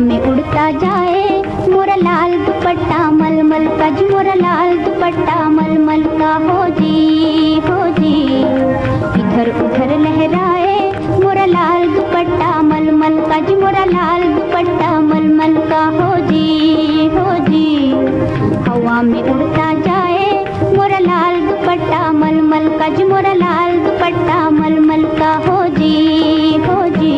में उड़ता जाए मोरा लाल दुपट्टा मलमल का जी, मोरा लाल दुपट्टा मलमल का हो जी, हो जी। इधर उधर लहराए मोरा लाल दुपट्टा मलमल का जी, मोरा लाल दुपट्टा मलमल का हो जी, हो जी। हवा में उड़ता जाए मोरा लाल दुपट्टा मलमल का जी, मोरा लाल दुपट्टा मलमल का हो जी, हो जी।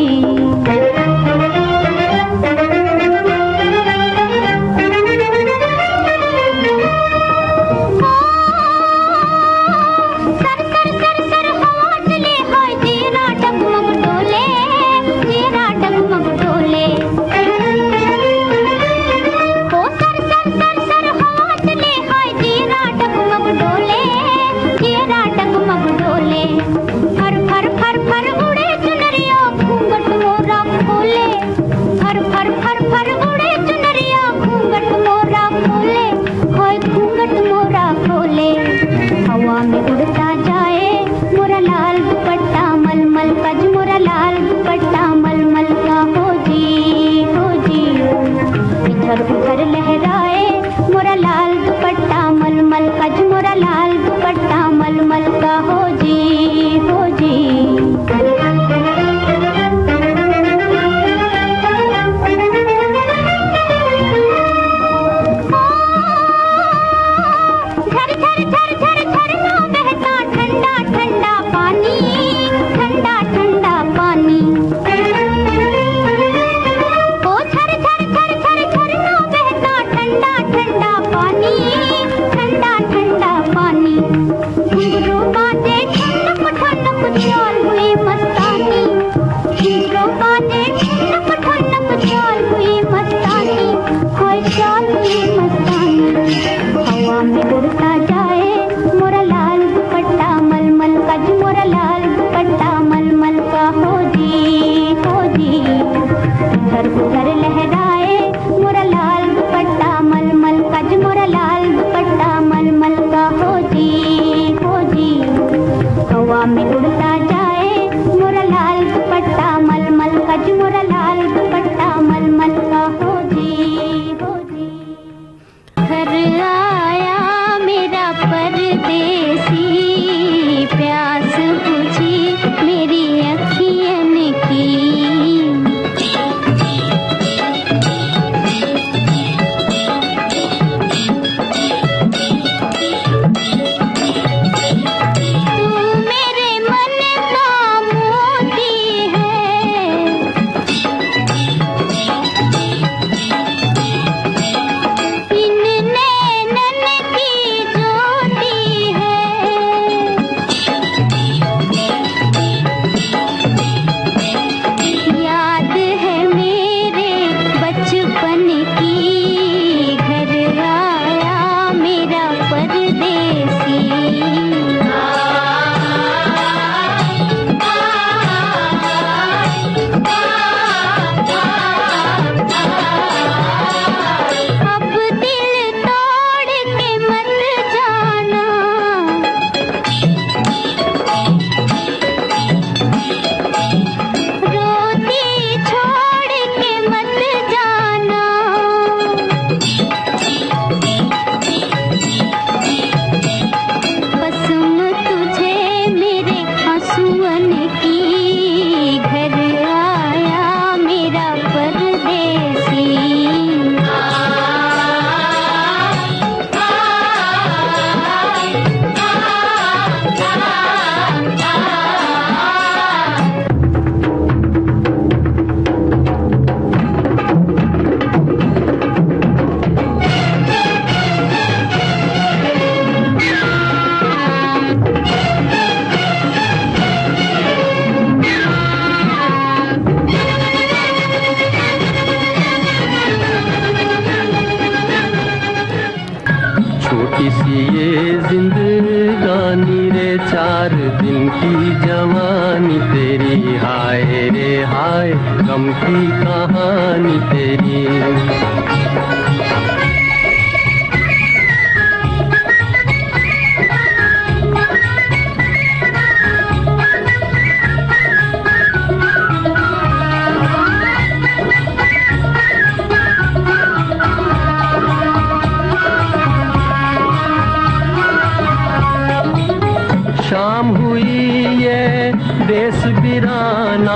वीराना,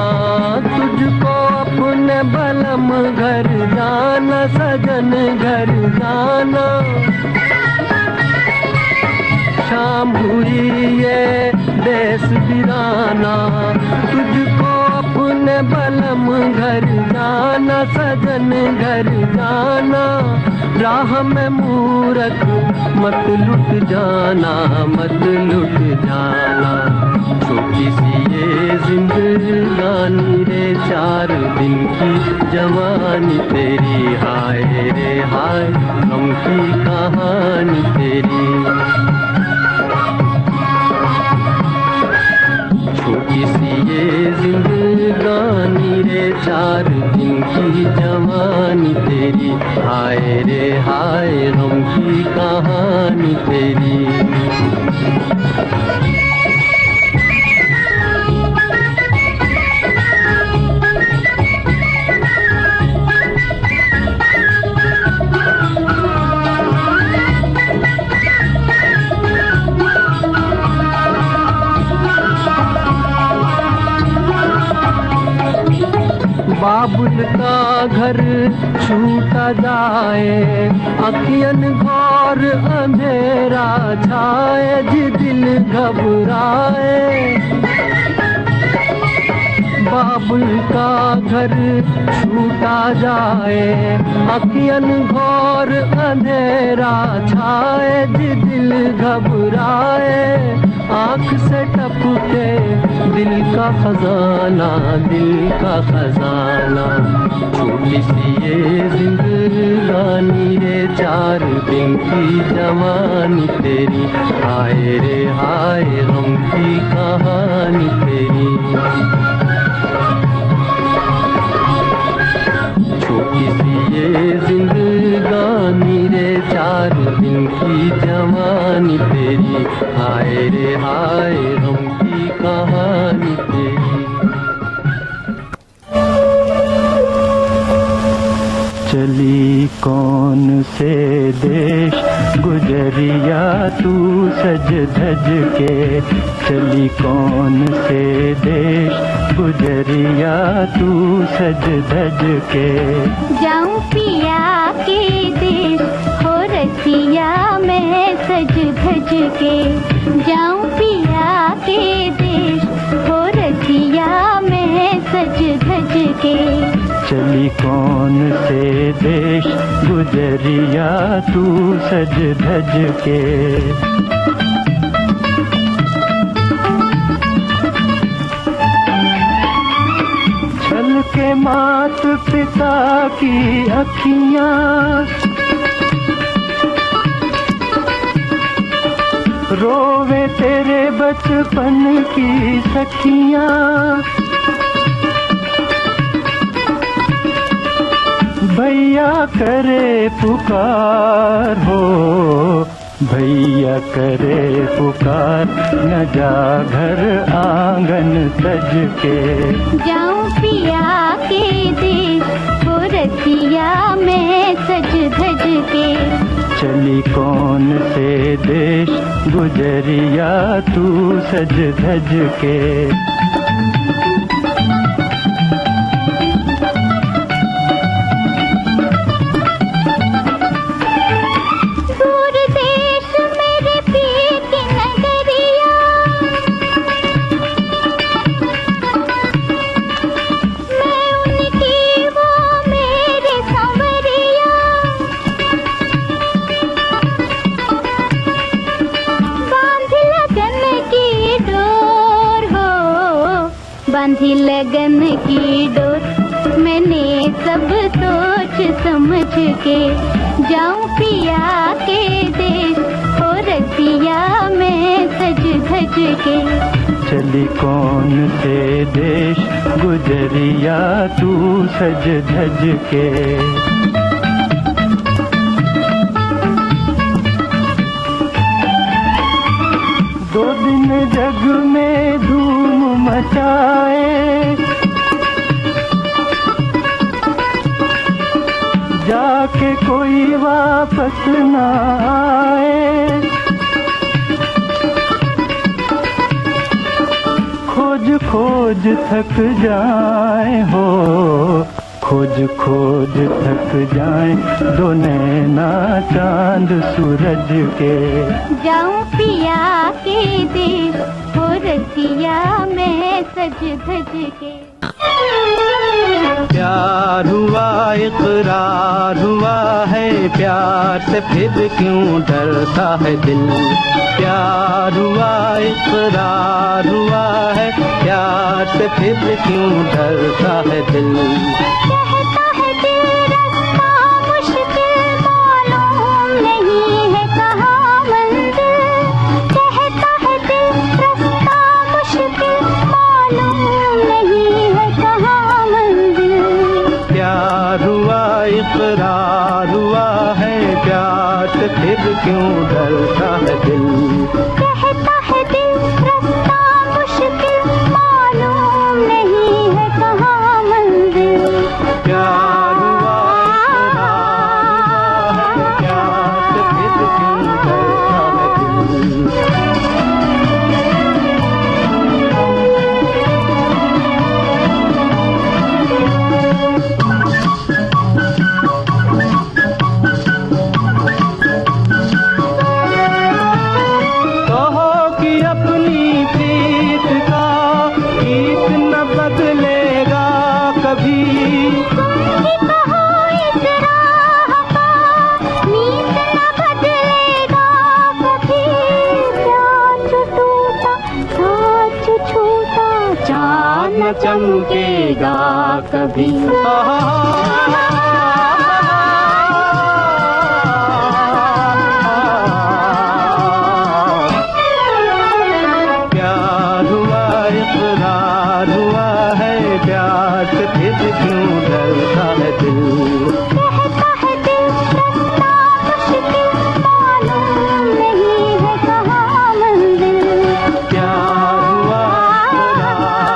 तुझको अपने बलम घर जाना, सजन घर जाना। शाम हुई ये देश वीराना, तुझको अपने बलम घर जाना, सजन घर जाना। राह में मूरख मत लुट जाना, मत लुट जाना। छोटी सी ये जिंदगानी रे, 4 दिन की जवानी तेरी, हाय रे हाय गम की कहानी तेरी। छोटी सी ये जिंदगानी रे, 4 दिन की जवानी तेरी, हाय रे हाय गम की कहानी तेरी। बाबुल का घर छूटा जाए, अखियन घोर अंधेरा छाए, जी दिल घबराए। बाबुल का घर छूटा जाए, अखियन घोर अंधेरा छाए, जी दिल घबराए। आँख से टपके दिल का खजाना, दिल का खजाना। छोटी सी ये जिंदगानी रे, 4 दिन की जवानी तेरी, हाय रे हाय गम की कहानी तेरी। छोटी सी ये जिंदगानी रे, 4 दिन की जवानी तेरी, हाय रे हाय गम की कहानी तेरी। चली कौन से देश गुजरिया तू सज धज के, चली कौन से देश गुजरिया तू सज धज के। जाऊं पिया के देश हो रसिया मैं सज धज के, जाऊं पिया के देश हो रसिया मैं सज धज के। चली कौन से देश गुजरिया तू सज धज के। छल के मात पिता की अखियाँ, रोवे तेरे बचपन की सखियाँ। भैया करे पुकार हो, भैया करे पुकार, न जा घर आंगन तज के। जाऊं पिया के देश हो रसिया मैं सज धज के। चली कौन से देश गुजरिया तू सज धज के। बांधी लगन की डोर मैंने सब सोच समझ के। जाऊं पिया के देश हो रसिया मैं सज धज के। चली कौन से देश गुजरिया तू सज धज के। 2 दिन जग में धूम मचाए, जाके कोई वापस न आए। खोज खोज थक जाए हो, खोज खोज थक जाए दो नैना चांद सूरज के। जाऊं पिया के देश हो रसिया मैं सज धज के। प्यार हुआ इकरार हुआ है, प्यार से फिर क्यों डरता है दिल। प्यार हुआ इकरार हुआ है, प्यार से फिर क्यों डरता है दिल। कहता है दिल रास्ता मुश्किल मालूम नहीं है कहाँ मंजिल। कहता है दिल रास्ता मुश्किल मालूम नहीं है कहाँ मंजिल। प्यार हुआ इकरार हुआ है, प्यार से फिर क्यों डरता है दिल। कहता है दिल रास्ता मुश्किल मालूम नहीं है कहाँ मंजिल। प्यार हुआ इकरार हुआ है, प्यार से फिर क्यों डरता है दिल। कहो कि अपनी प्रीत का गीत न बदलेगा कभी। तुम ही कहो इस राह का नीत न बदलेगा कभी। प्यार जो टूटा साथ जो छूटा चाँद न चमकेगा कभी। प्यार हुआ इकरार हुआ है, प्यार से फिर क्यों डरता है दिल। कहता है दिल रास्ता मुश्किल मालूम नहीं है कहाँ मंजिल। प्यार हुआ इकरार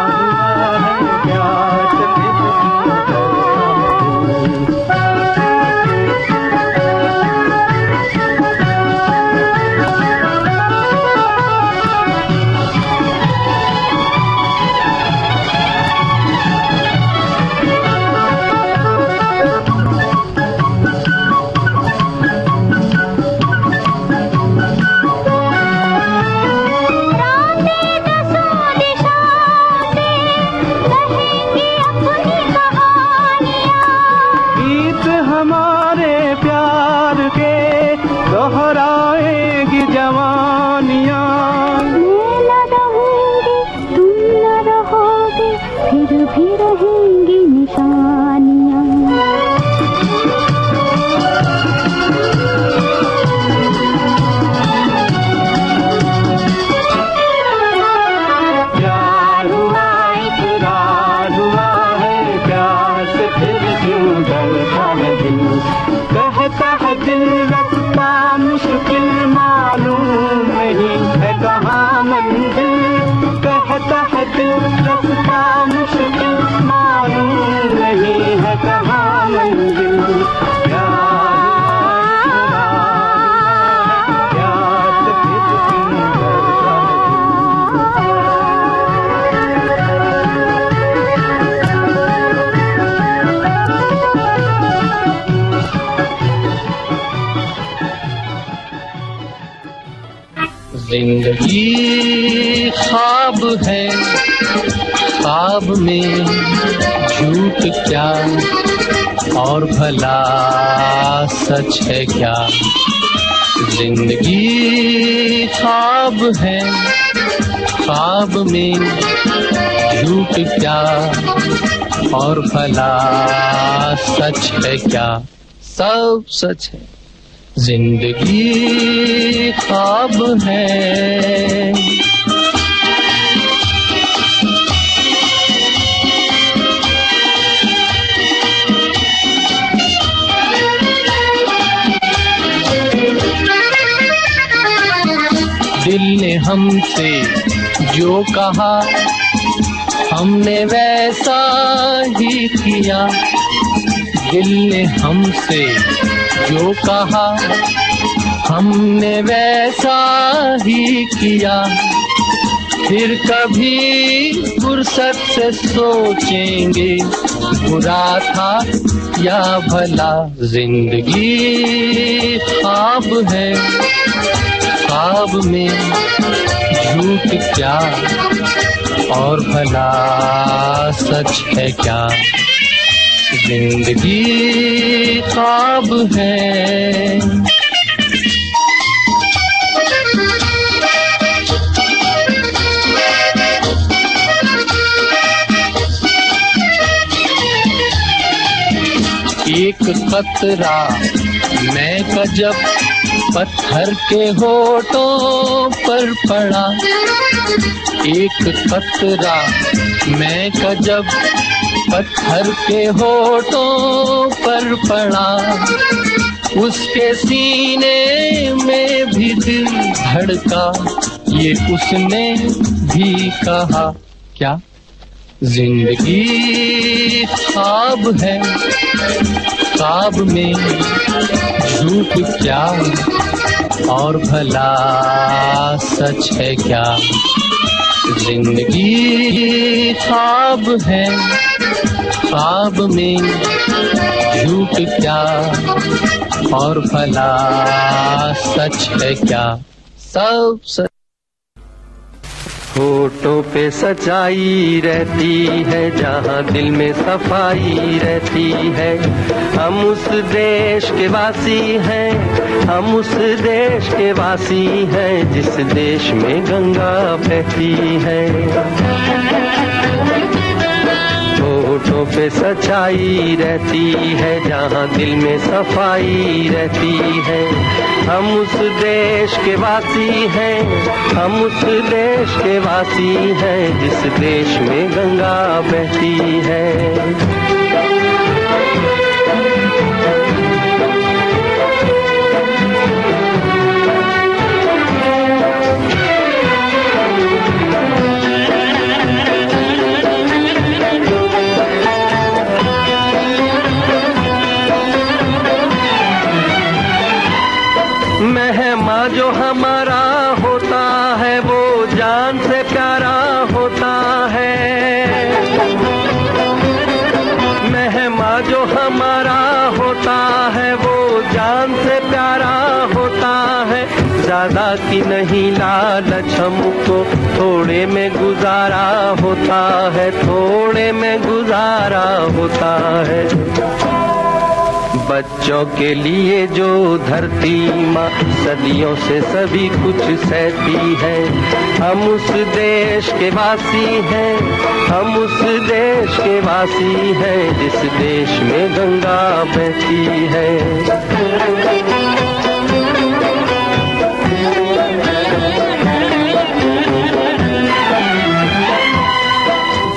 हुआ है, प्यार से फिर क्यों डरता रातें दसों दिशाओं से कहेंगी अपनी कहानियाँ। गीत हमारे प्यार के दोहराएगी जवानियाँ। मैं न रहूंगी तुम न रहोगे फिर भी रहेंगी निशानियाँ। प्यार हुआ इकरार हुआ है, प्यार से फिर क्यों डरता है दिल। कहता है दिल रास्ता मुश्किल मालूम नहीं है कहाँ मंजिल। कहता है दिल रास्ता मुश्किल मालूम नहीं है कहाँ मंजिल। प्यार प्यार से फिर क्यों डरता है जिंदगी ख्वाब है, ख्वाब में झूठ क्या और भला सच है क्या। जिंदगी ख्वाब है, ख्वाब में झूठ क्या और भला सच है क्या। सब सच है, जिंदगी ख्वाब है। दिल ने हमसे जो कहा हमने वैसा ही किया। दिल ने हमसे जो कहा हमने वैसा ही किया। फिर कभी फुर्सत से सोचेंगे बुरा था या भला। जिंदगी ख्वाब है, ख्वाब में झूठ क्या और भला सच है क्या। जिंदगी ख्वाब है। एक कतरा मैं का जब पत्थर के होठों पर पड़ा। एक कतरा मैं का जब पत्थर के होठों पर पड़ा। उसके सीने में भी दिल धड़का, ये उसने भी कहा क्या। जिंदगी ख्वाब है, ख्वाब में झूठ क्या और भला सच है क्या। जिंदगी ख्वाब है, ख्वाब में झूठ क्या और भला सच है क्या। सब सच। होठों पे सच्चाई रहती है, जहाँ दिल में सफाई रहती है। हम उस देश के वासी हैं, हम उस देश के वासी हैं, जिस देश में गंगा बहती है। होठों पे सच्चाई रहती है, जहाँ दिल में सफाई रहती है। हम उस देश के वासी हैं, हम उस देश के वासी हैं, जिस देश में गंगा बहती है। मेहमा जो हमारा होता है, वो जान से प्यारा होता है। मेहमा जो हमारा होता है, वो जान से प्यारा होता है। ज्यादा की नहीं लालच हमको, थोड़े में गुजारा होता है, थोड़े में गुजारा होता है। बच्चों के लिए जो धरती माँ सदियों से सभी कुछ सहती है। हम उस देश के वासी हैं, हम उस देश के वासी हैं, जिस देश में गंगा बहती है।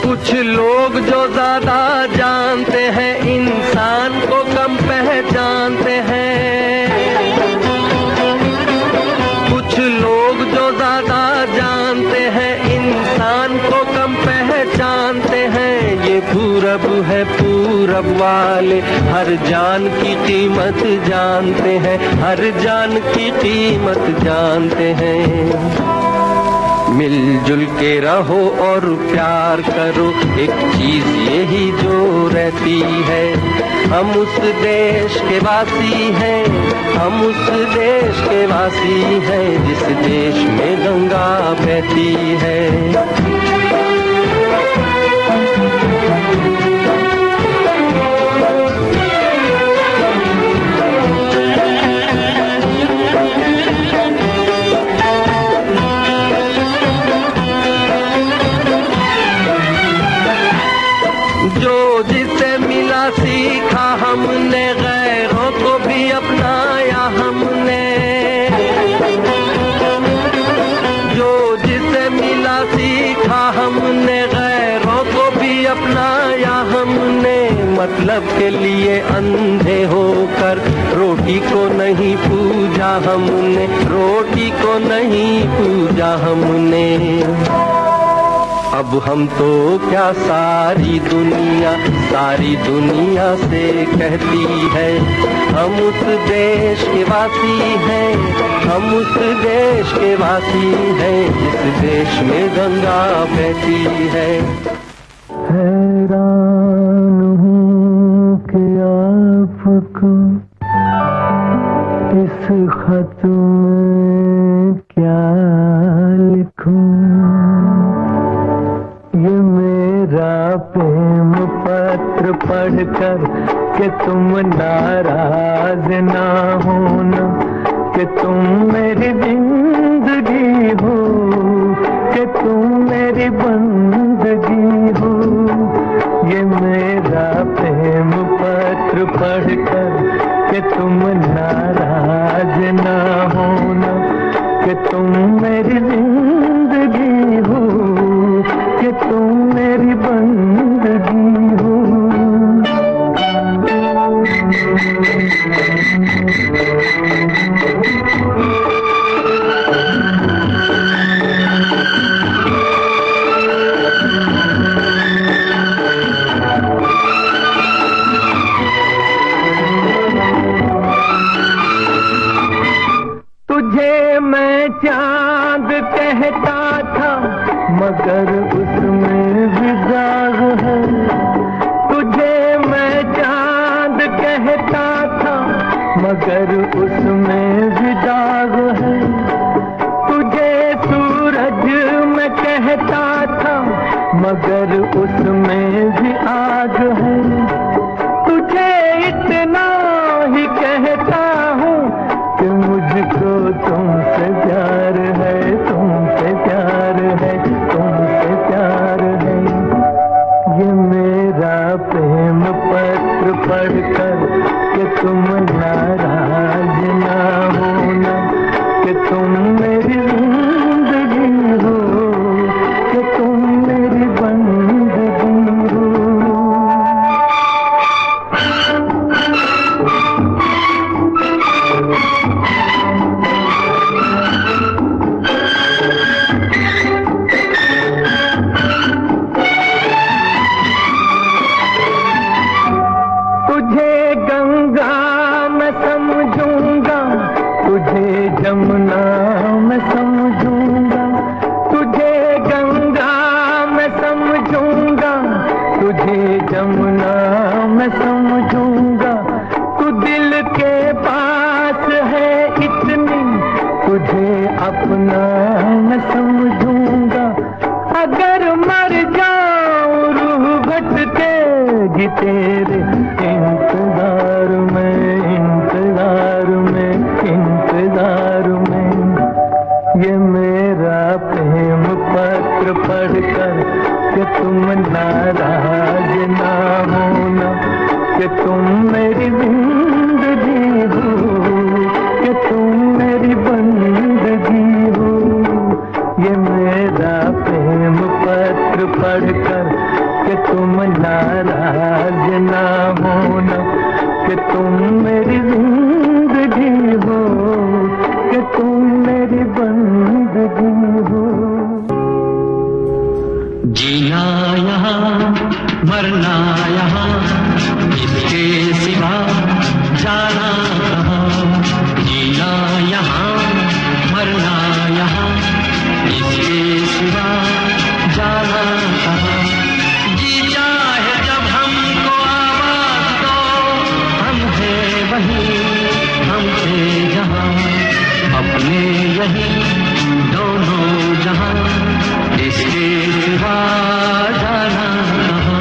कुछ लोग जो ज्यादा जानते हैं, इंसान को कम पहचानते हैं। कुछ लोग जो ज्यादा जानते हैं, इंसान को कम पहचानते हैं। ये पूरब है, पूरब वाले हर जान की कीमत जानते हैं, हर जान की कीमत जानते हैं। मिलजुल के रहो और प्यार करो, एक चीज यही जो रहती है। हम उस देश के वासी हैं, हम उस देश के वासी हैं, जिस देश में गंगा बहती है। जो जिससे मिला सीखा हमने, गैरों को भी अपनाया हमने। जो जिससे मिला सीखा हमने, गैरों को भी अपनाया हमने। मतलब के लिए अंधे होकर रोटी को नहीं पूजा हमने, रोटी को नहीं पूजा हमने। अब हम तो क्या सारी दुनिया से कहती है, हम उस देश के वासी हैं, हम उस देश के वासी हैं, जिस देश में गंगा बहती है। हैरान हूँ कि आपको इस खत में क्या लिखूं, ये मेरा प्रेम पत्र पढ़कर कि तुम नाराज ना होना, कि तुम मेरी जिंदगी हो, कि तुम मेरी बंदगी हो। ये मेरा प्रेम पत्र पढ़कर कि तुम नाराज ना होना, कि तुम मेरी जिंदगी हो, कि तुम मेरी बंदगी हो। तुझे मैं चांद कहता था, मगर उसमें भी दाग है। तुझे मैं चांद कहता था, मगर उसमें भी दाग है। तुझे सूरज मैं कहता था, मगर उसमें भी आग है। तुझे इतना ही कहता हूँ कि मुझको तुमसे प्यार है, तुमसे प्यार है, तुमसे प्यार है। ये मेरा प्रेम पत्र पढ़कर कि तुम नाराज ना होना, कि तुम मेरी जिंदगी हो, कि तुम मेरी बंदगी हो। तुझे गंगा मैं समझूंगा, तुझे जमुना मैं समझूंगा, तुझे गंगा मैं समझूंगा, तुझे जमुना मैं समझूंगा। तू दिल के पास है इतनी, तुझे अपना मैं समझूंगा। अगर मर जाऊं रूह भटकेगी तेरे इंतजार में, इंतजार में, इंतजार में। ये मेरा प्रेम पत्र पढ़कर कि तुम नाराज ना होना, कि तुम मेरी जिंदगी हो, कि तुम मेरी बंदगी हो। ये मेरा प्रेम पत्र पढ़कर कि तुम नाराज ना होना, कि तुम मेरी जिंदगी हो, कि तुम मेरी बंदगी हो। जीना यहाँ मरना यहाँ, इसके सिवा जाना कहाँ। जीना यहाँ मरना यहाँ, इसके सिवा जाना कहाँ। जी चाहे जब हमको आवाज दो, हम हैं वहीं, हम थे जहाँ, अपने यही दोनों जहाँ, इसके सिवा जाना कहाँ।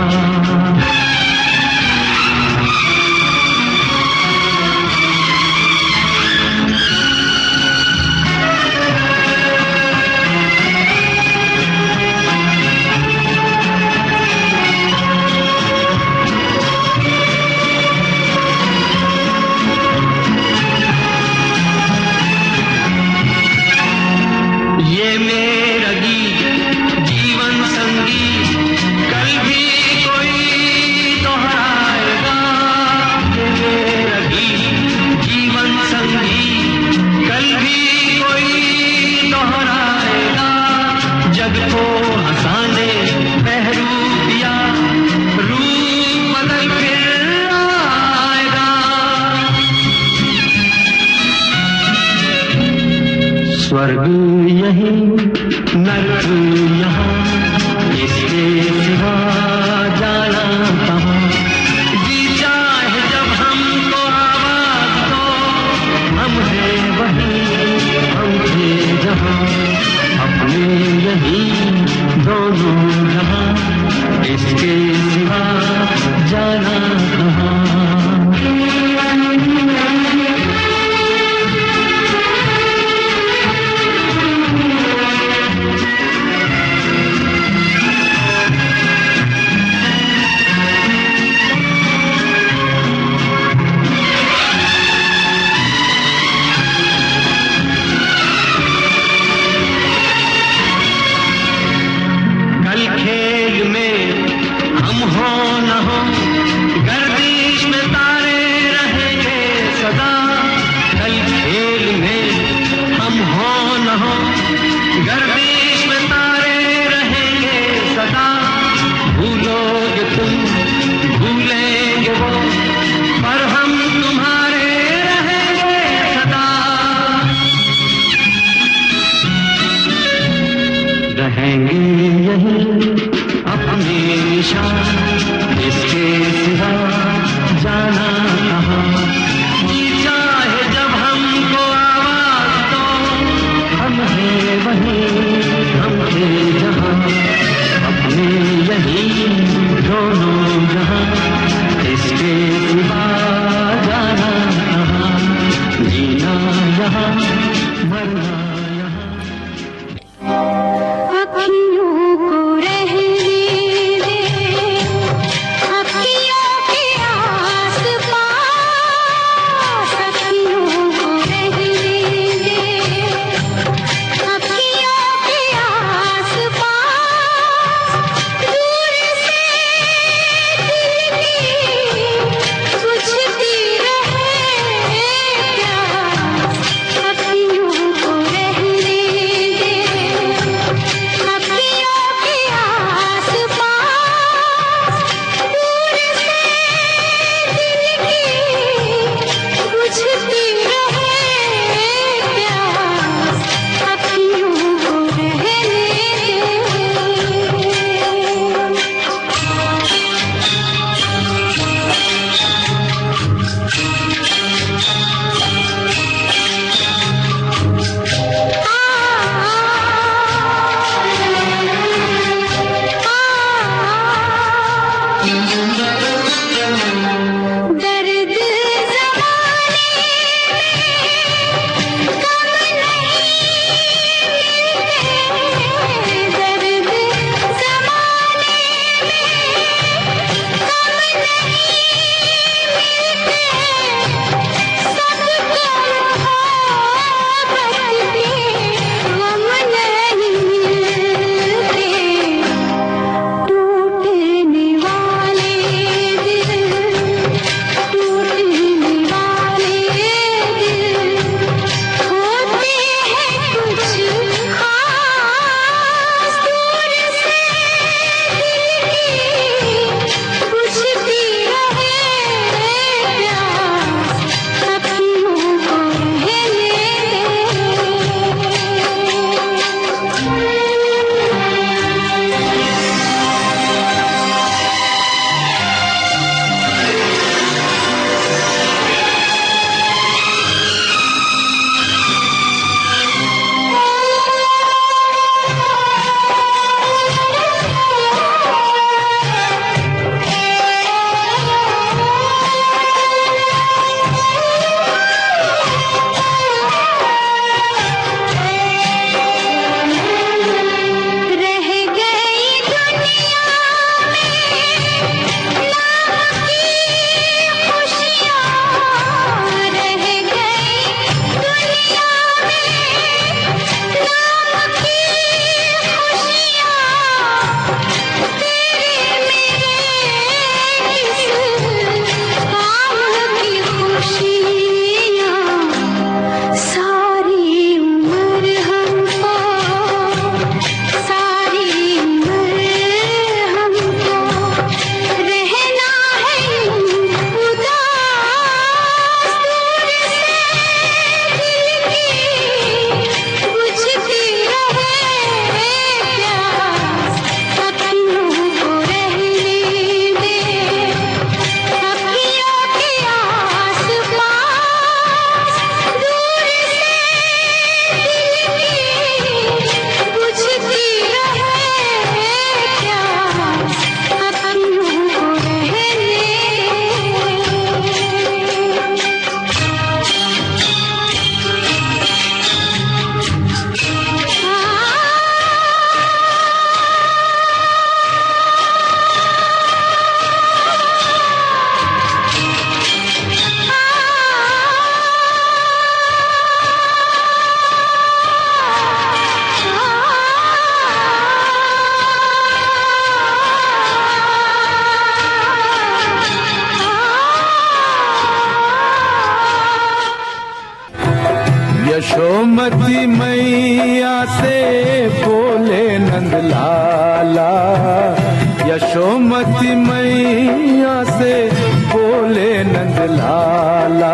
स्वर्ग यही नरक यहाँ, इसके सिवा जाना कहाँ। जी चाहे जब हमको आवाज दो, हम हैं वही, हम थे जहाँ, अपने यही दोनों जहाँ, इसके सिवा जाना कहाँ। यशोमती मैया से बोले नंद लाला, यशोमती मैया से बोले नंद लाला,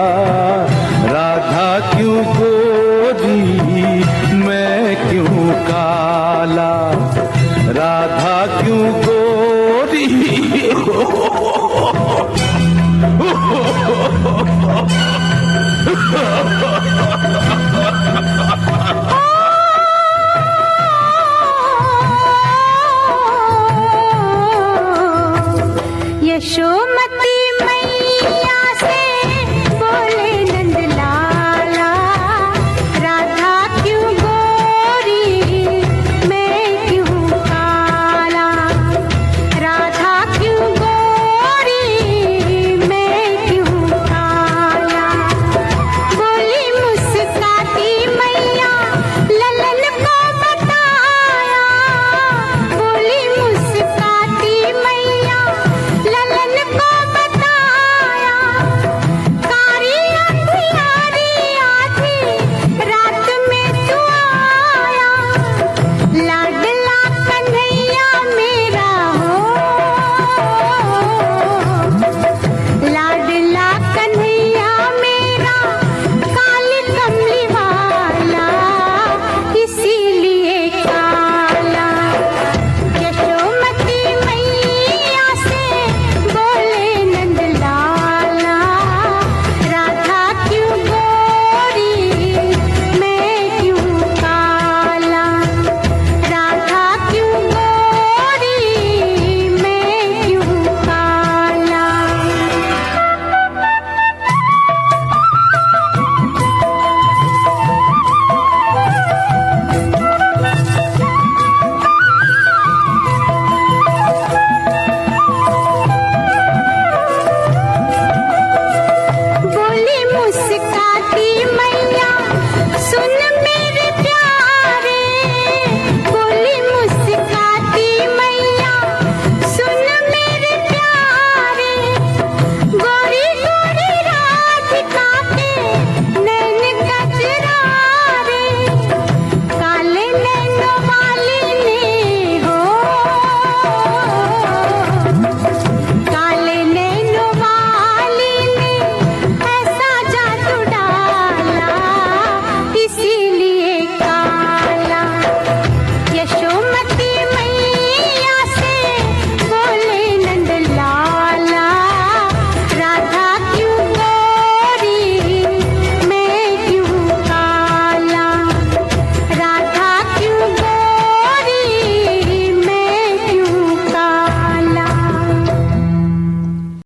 राधा क्यों गोरी मैं क्यों काला, राधा क्यों गोरी यशोमती